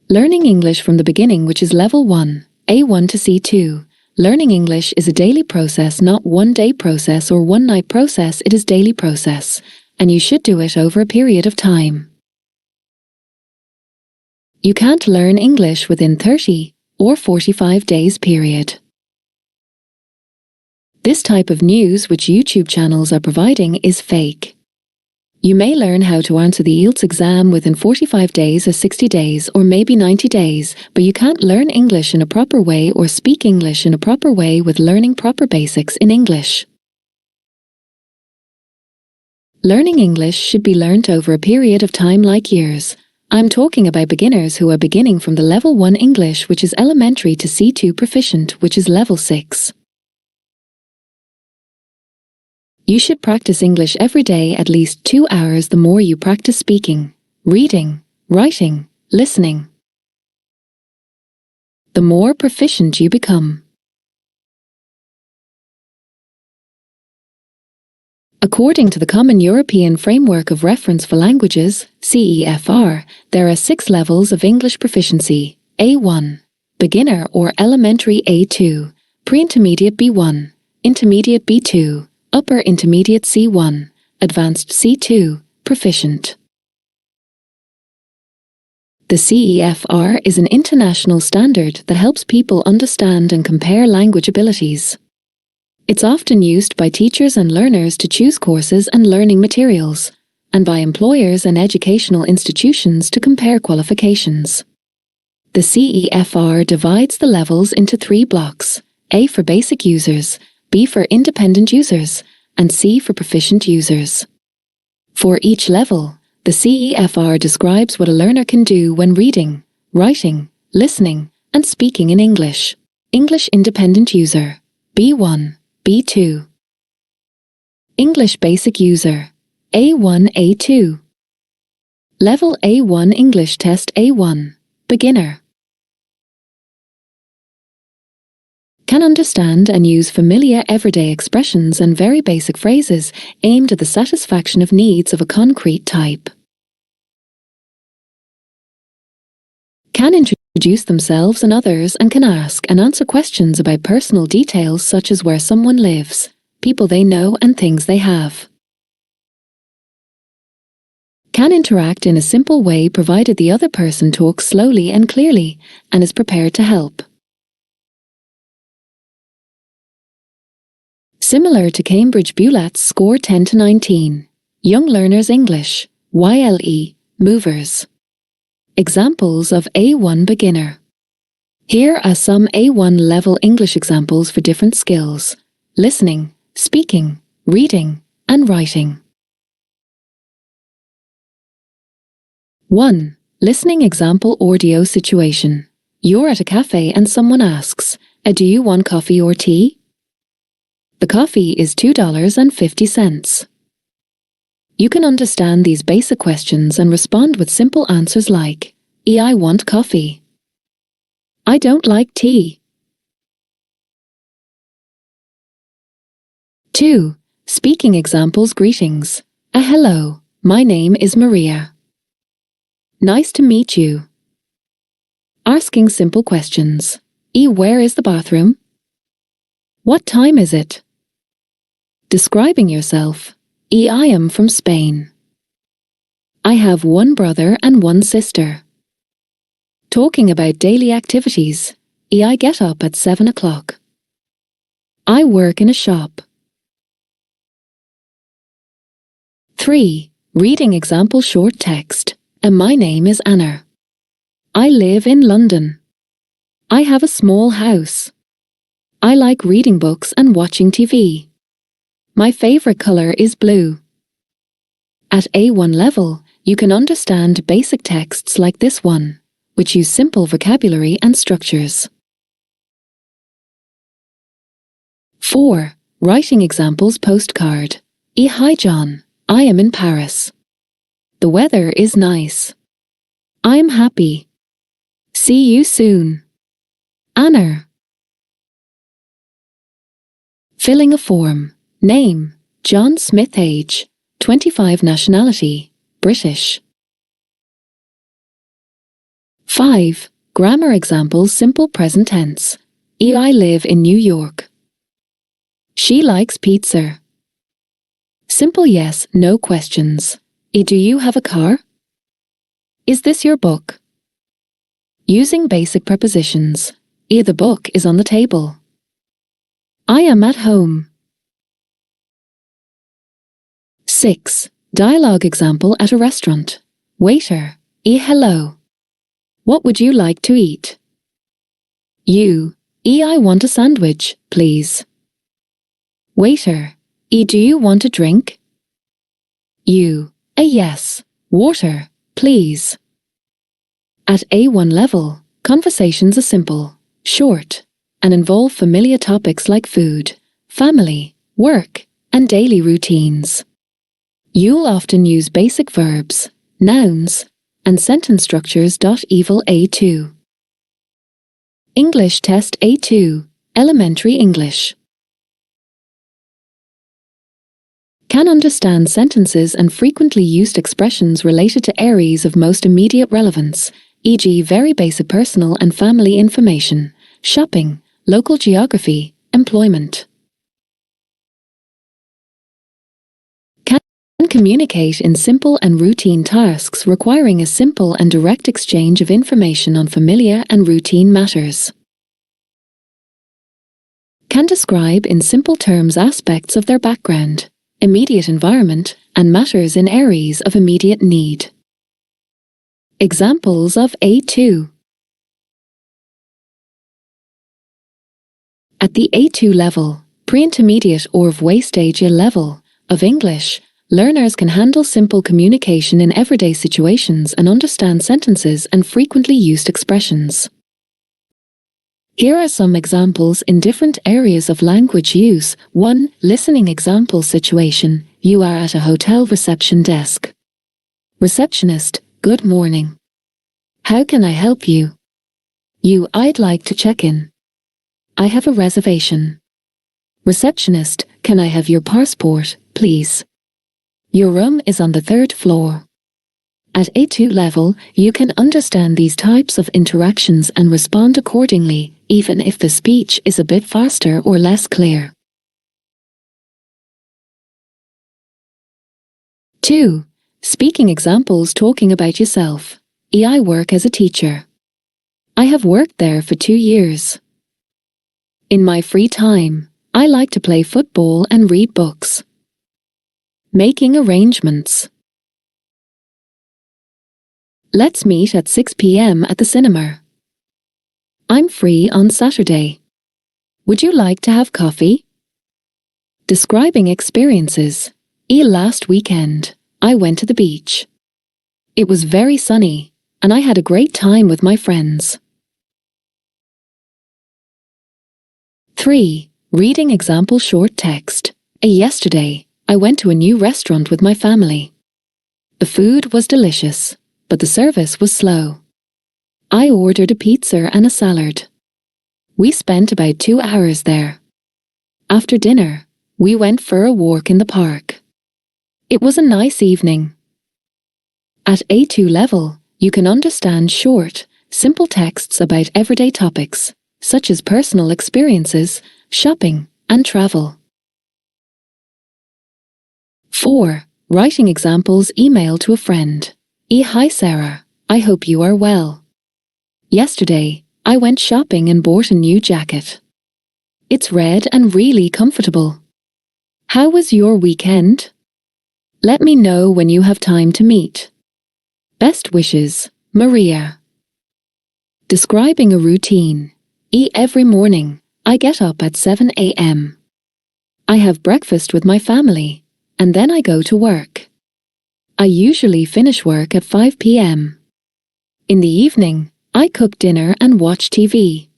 Learning English from the beginning, which is Level 1, A1 to C2. Learning English is a daily process, not one-day process or one-night process. It is daily process, and you should do it over a period of time. You can't learn English within 30 or 45 days period. This type of news which YouTube channels are providing is fake. You may learn how to answer the IELTS exam within 45 days or 60 days or maybe 90 days, but you can't learn English in a proper way or speak English in a proper way with learning proper basics in English. Learning English should be learnt over a period of time like years. I'm talking about beginners who are beginning from the Level 1 English, which is elementary, to C2 Proficient, which is Level 6. You should practice English every day at least 2 hours. The more you practice speaking, reading, writing, listening, the more proficient you become. According to the Common European Framework of Reference for Languages, CEFR, there are 6 levels of English proficiency: A1, beginner or elementary; A2, pre-intermediate; B1, intermediate; B2, upper intermediate; C1, advanced; C2, proficient. The CEFR is an international standard that helps people understand and compare language abilities. It's often used by teachers and learners to choose courses and learning materials, and by employers and educational institutions to compare qualifications. The CEFR divides the levels into 3 blocks: A for basic users, B for independent users, and C for proficient users. For each level, the CEFR describes what a learner can do when reading, writing, listening, and speaking in English. English independent user, B1, B2. English basic user, A1, A2. Level A1 English test A1, beginner. Can understand and use familiar everyday expressions and very basic phrases aimed at the satisfaction of needs of a concrete type. Can introduce themselves and others and can ask and answer questions about personal details such as where someone lives, people they know, and things they have. Can interact in a simple way provided the other person talks slowly and clearly and is prepared to help. Similar to Cambridge Bulat's score 10 to 19. Young Learners English, YLE, Movers. Examples of A1 beginner. Here are some A1 level English examples for different skills: listening, speaking, reading, and writing. 1. Listening example audio situation. You're at a cafe and someone asks, do you want coffee or tea? The coffee is $2.50. You can understand these basic questions and respond with simple answers like, I want coffee. I don't like tea. 2. Speaking examples greetings. Hello, my name is Maria. Nice to meet you. Asking simple questions. Where is the bathroom? What time is it? Describing yourself. I am from Spain. I have 1 brother and 1 sister. Talking about daily activities. I get up at 7 o'clock. I work in a shop. 3. Reading example short text. My name is Anna. I live in London. I have a small house. I like reading books and watching TV. My favorite color is blue. At A1 level, you can understand basic texts like this one, which use simple vocabulary and structures. 4. Writing examples postcard. Hi John, I am in Paris. The weather is nice. I'm happy. See you soon. Anna. Filling a form. Name, John Smith. Age, 25. Nationality, British. 5. Grammar examples, simple present tense. I live in New York. She likes pizza. Simple yes, no questions. Do you have a car? Is this your book? Using basic prepositions. The book is on the table. I am at home. 6. Dialogue example at a restaurant. Waiter. Hello. What would you like to eat? You. I want a sandwich, please. Waiter. Do you want a drink? You. Yes. Water, please. At A1 level, conversations are simple, short, and involve familiar topics like food, family, work, and daily routines. You'll often use basic verbs, nouns, and sentence structures. Eval A2. English Test A2, Elementary English. Can understand sentences and frequently used expressions related to areas of most immediate relevance, e.g. very basic personal and family information, shopping, local geography, employment. Can communicate in simple and routine tasks requiring a simple and direct exchange of information on familiar and routine matters. Can describe in simple terms aspects of their background, immediate environment, and matters in areas of immediate need. Examples of A2. At the A2 level, pre-intermediate or VWE stage level of English, learners can handle simple communication in everyday situations and understand sentences and frequently used expressions. Here are some examples in different areas of language use. 1. Listening example situation. You are at a hotel reception desk. Receptionist, good morning. How can I help you? You, I'd like to check in. I have a reservation. Receptionist, can I have your passport, please? Your room is on the 3rd floor. At A2 level, you can understand these types of interactions and respond accordingly, even if the speech is a bit faster or less clear. 2. Speaking examples talking about yourself. I work as a teacher. I have worked there for 2 years. In my free time, I like to play football and read books. Making arrangements. Let's meet at 6 p.m. at the cinema. I'm free on Saturday. Would you like to have coffee? Describing experiences. Last weekend, I went to the beach. It was very sunny, and I had a great time with my friends. 3. Reading example short text. Yesterday, I went to a new restaurant with my family. The food was delicious, but the service was slow. I ordered a pizza and a salad. We spent about 2 hours there. After dinner, we went for a walk in the park. It was a nice evening. At A2 level, you can understand short, simple texts about everyday topics, such as personal experiences, shopping, and travel. 4. Writing examples. Email to a friend. Hi Sarah, I hope you are well. Yesterday, I went shopping and bought a new jacket. It's red and really comfortable. How was your weekend? Let me know when you have time to meet. Best wishes, Maria. Describing a routine. Every morning, I get up at 7 a.m. I have breakfast with my family, and then I go to work. I usually finish work at 5 p.m. In the evening, I cook dinner and watch TV.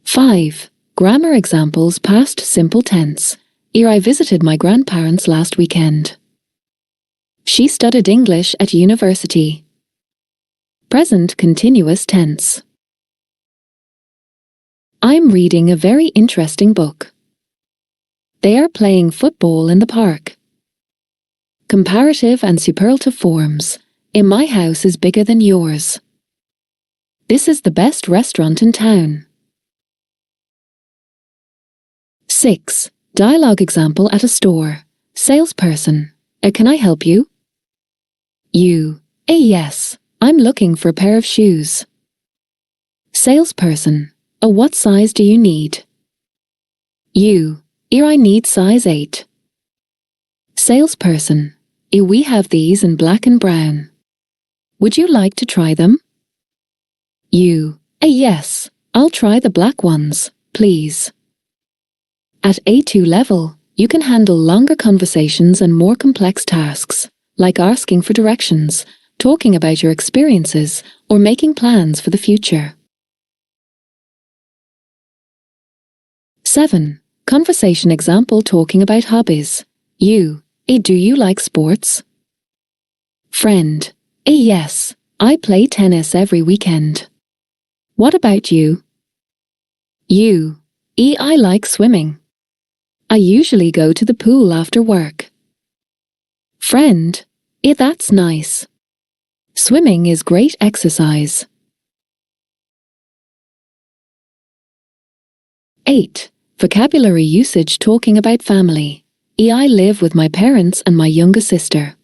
5. Grammar examples. Past simple tense. I visited my grandparents last weekend. She studied English at university. Present continuous tense. I'm reading a very interesting book. They are playing football in the park. Comparative and superlative forms. In my house is bigger than yours. This is the best restaurant in town. 6. Dialogue example at a store. Salesperson. Can I help you? You. Yes. I'm looking for a pair of shoes. Salesperson. What size do you need? You. I need size 8. Salesperson. We have these in black and brown. Would you like to try them? You. Yes. I'll try the black ones, please. At A2 level, you can handle longer conversations and more complex tasks, like asking for directions, talking about your experiences, or making plans for the future. 7. Conversation example talking about hobbies. You. Do you like sports? Friend. Yes. I play tennis every weekend. What about you? You. I like swimming. I usually go to the pool after work. Friend. That's nice. Swimming is great exercise. 8. Vocabulary usage talking about family. I live with my parents and my younger sister.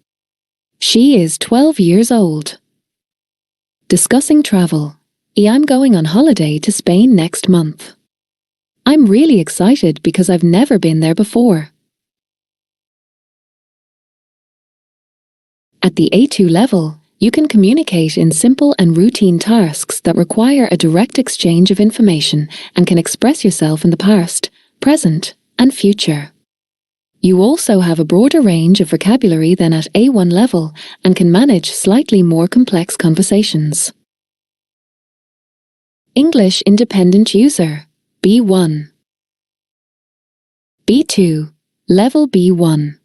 She is 12 years old. Discussing travel. I'm going on holiday to Spain next month. I'm really excited because I've never been there before. At the A2 level, you can communicate in simple and routine tasks that require a direct exchange of information and can express yourself in the past, present, and future. You also have a broader range of vocabulary than at A1 level and can manage slightly more complex conversations. English Independent User, B1. B2, Level B1.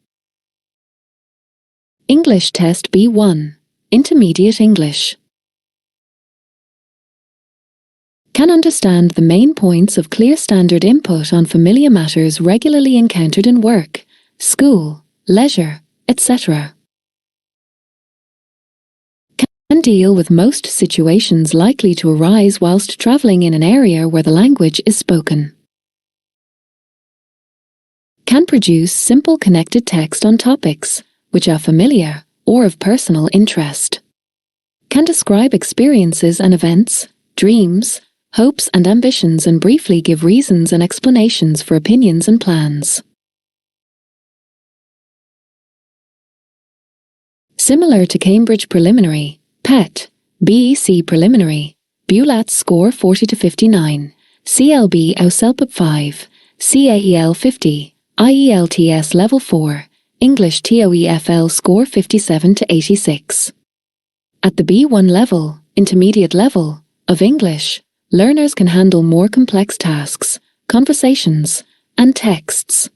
English Test B1, Intermediate English. Can understand the main points of clear standard input on familiar matters regularly encountered in work, school, leisure, etc. Can deal with most situations likely to arise whilst travelling in an area where the language is spoken. Can produce simple connected text on topics which are familiar or of personal interest. Can describe experiences and events, dreams, hopes and ambitions and briefly give reasons and explanations for opinions and plans. Similar to Cambridge Preliminary, PET, BEC Preliminary, BULAT score 40 to 59, CLB AUSELPIP 5, CAEL 50, IELTS Level 4, English TOEFL score 57 to 86. At the B1 level, intermediate level, of English, learners can handle more complex tasks, conversations, and texts.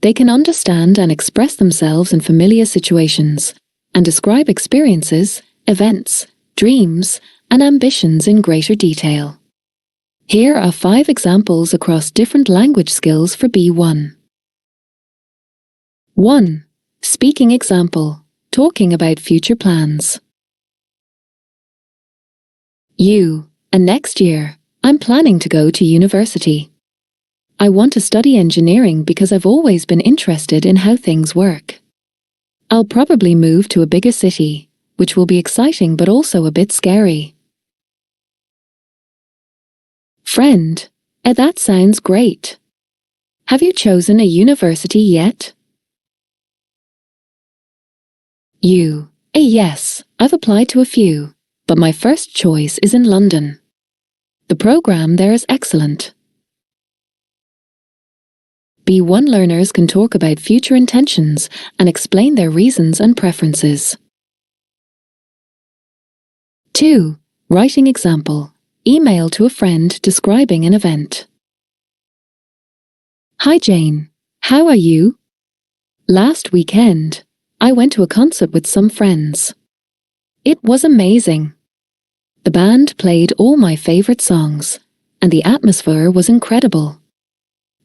They can understand and express themselves in familiar situations and describe experiences, events, dreams, and ambitions in greater detail. Here are 5 examples across different language skills for B1. 1. Speaking example, talking about future plans. Next year, I'm planning to go to university. I want to study engineering because I've always been interested in how things work. I'll probably move to a bigger city, which will be exciting but also a bit scary. Friend, that sounds great. Have you chosen a university yet? Yes, I've applied to a few, but my first choice is in London. The program there is excellent. B1 learners can talk about future intentions and explain their reasons and preferences. 2. Writing example, email to a friend describing an event. Hi Jane, how are you? Last weekend, I went to a concert with some friends. It was amazing. The band played all my favorite songs, and the atmosphere was incredible.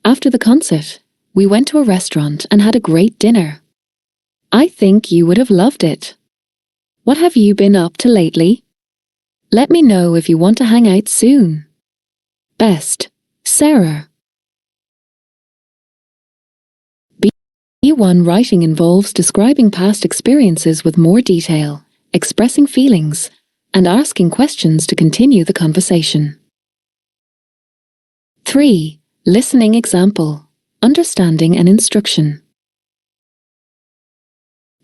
After the concert, we went to a restaurant and had a great dinner. I think you would have loved it. What have you been up to lately? Let me know if you want to hang out soon. Best, Sarah. B1 writing involves describing past experiences with more detail, expressing feelings, and asking questions to continue the conversation. 3. Listening example, understanding and instruction.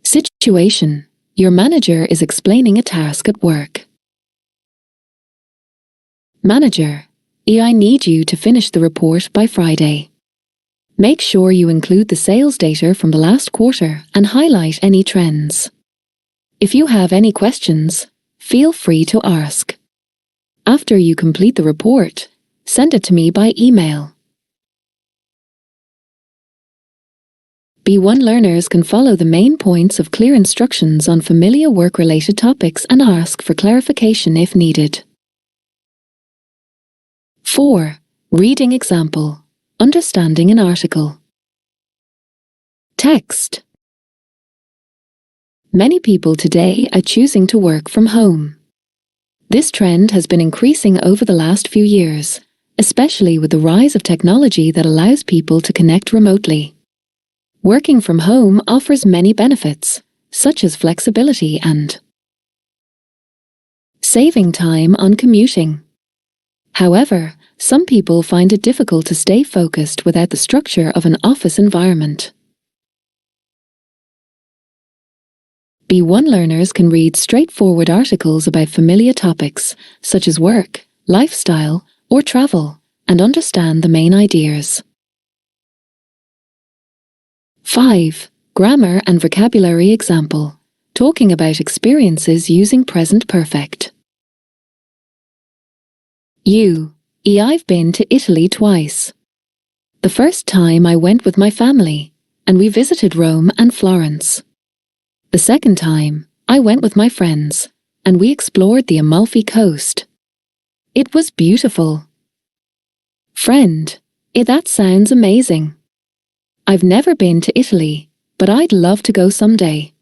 Situation. Your manager is explaining a task at work. Manager. I need you to finish the report by Friday. Make sure you include the sales data from the last quarter and highlight any trends. If you have any questions, feel free to ask. After you complete the report, send it to me by email. B1 learners can follow the main points of clear instructions on familiar work-related topics and ask for clarification if needed. 4. Reading example, understanding an article. Text. Many people today are choosing to work from home. This trend has been increasing over the last few years, especially with the rise of technology that allows people to connect remotely. Working from home offers many benefits, such as flexibility and saving time on commuting. However, some people find it difficult to stay focused without the structure of an office environment. B1 learners can read straightforward articles about familiar topics, such as work, lifestyle, or travel, and understand the main ideas. 5. Grammar and vocabulary example, talking about experiences using present perfect. I've been to Italy twice. The first time I went with my family, and we visited Rome and Florence. The second time, I went with my friends, and we explored the Amalfi Coast. It was beautiful. Friend, that sounds amazing. I've never been to Italy, but I'd love to go someday.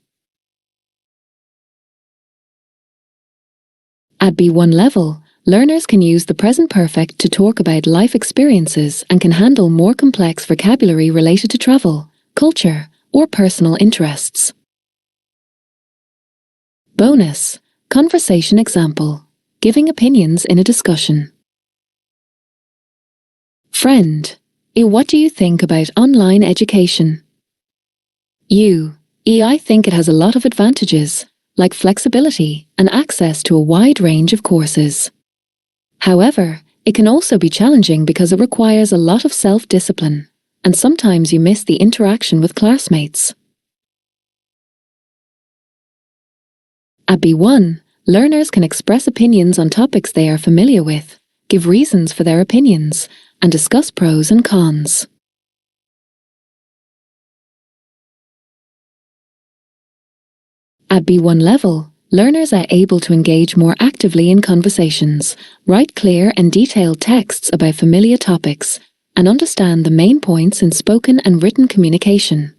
At B1 level, learners can use the present perfect to talk about life experiences and can handle more complex vocabulary related to travel, culture, or personal interests. Bonus, conversation example, giving opinions in a discussion. Friend, what do you think about online education? I think it has a lot of advantages, like flexibility and access to a wide range of courses. However, it can also be challenging because it requires a lot of self-discipline, and sometimes you miss the interaction with classmates. At B1, learners can express opinions on topics they are familiar with, give reasons for their opinions, and discuss pros and cons. At B1 level, learners are able to engage more actively in conversations, write clear and detailed texts about familiar topics, and understand the main points in spoken and written communication.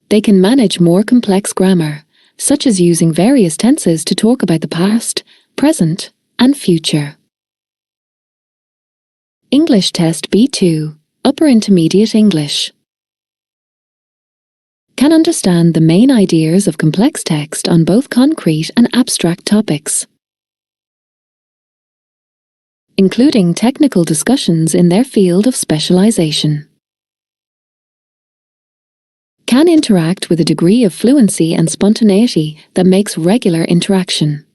They can manage more complex grammar, such as using various tenses to talk about the past, present, and future. English Test B2, Upper Intermediate English. Can understand the main ideas of complex text on both concrete and abstract topics, including technical discussions in their field of specialization. Can interact with a degree of fluency and spontaneity that makes regular interaction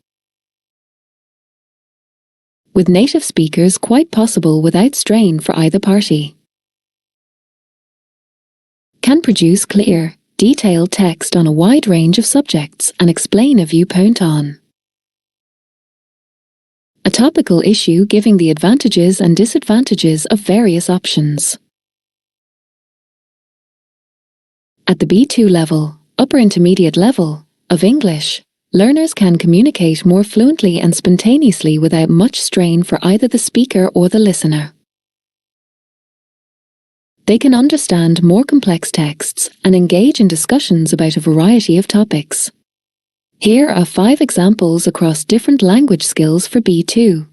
with native speakers quite possible without strain for either party. Can produce clear, detailed text on a wide range of subjects and explain a viewpoint on a topical issue, giving the advantages and disadvantages of various options. At the B2 level, upper intermediate level, of English, learners can communicate more fluently and spontaneously without much strain for either the speaker or the listener. They can understand more complex texts and engage in discussions about a variety of topics. Here are 5 examples across different language skills for B2.